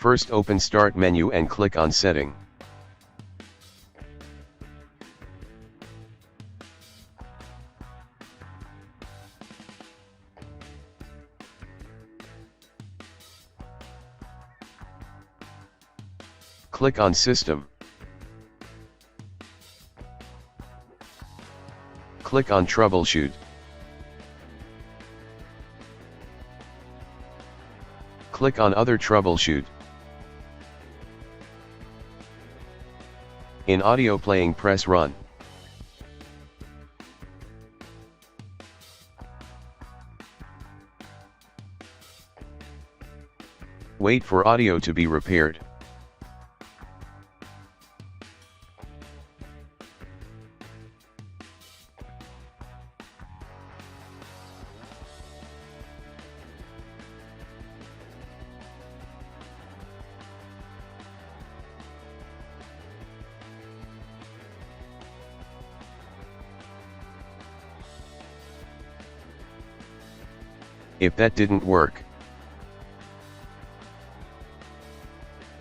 First open Start menu and click on Setting. Click on System. Click on Troubleshoot. Click on Other Troubleshoot. In audio playing, press Run. Wait for audio to be repaired. If that didn't work,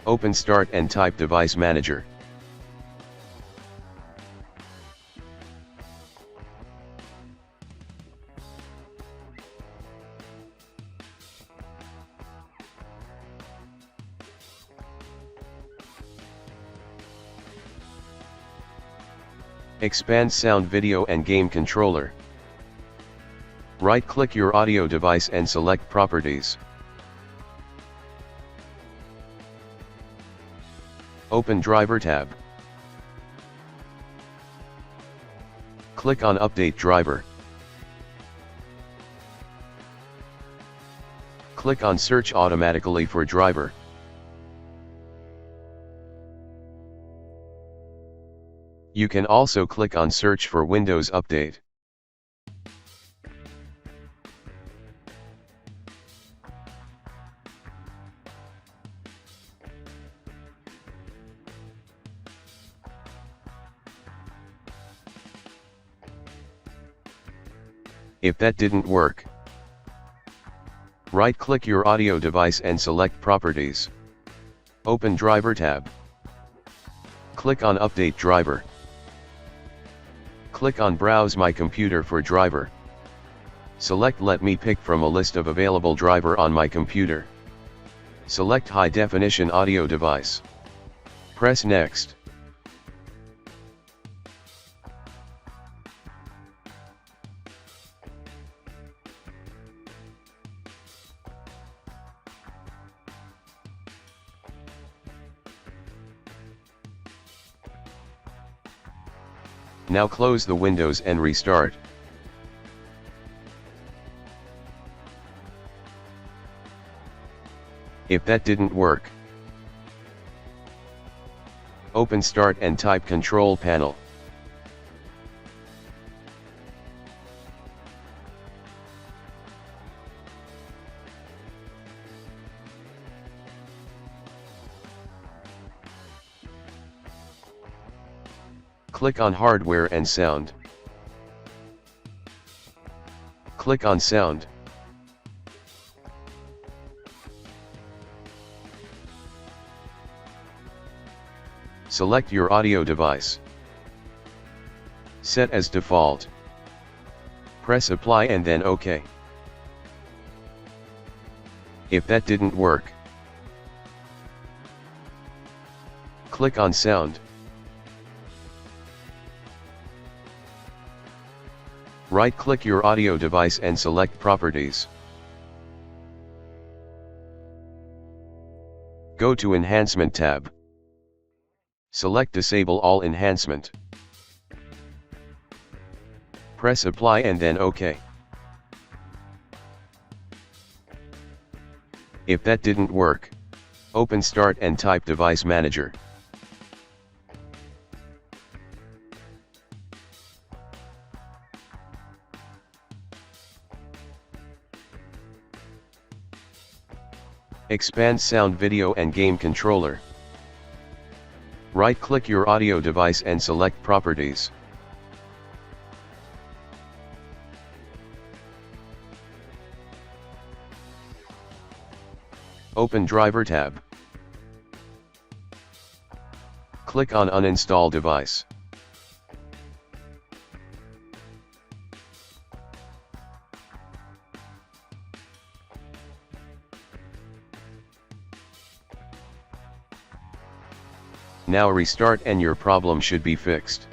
open Start and type Device Manager. Expand Sound, Video and Game Controller. Right-click your audio device and select Properties. Open Driver tab. Click on Update Driver. Click on Search automatically for driver. You can also click on Search for Windows Update. If that didn't work, right-click your audio device and select Properties. Open Driver tab. Click on Update Driver. Click on Browse My Computer for driver. Select Let me pick from a list of available driver on my computer. Select High Definition Audio Device. Press Next. Now close the windows and restart. If that didn't work, open Start and type Control Panel. Click on Hardware and Sound. Click on Sound. Select your audio device. Set as default. Press Apply and then OK. If that didn't work, click on Sound. Right-click your audio device and select Properties. Go to Enhancement tab. Select Disable All Enhancement. Press Apply and then OK. If that didn't work, open Start and type Device Manager. Expand Sound, Video and Game Controller. Right-click your audio device and select Properties. Open Driver tab. Click on Uninstall device. Now restart and your problem should be fixed.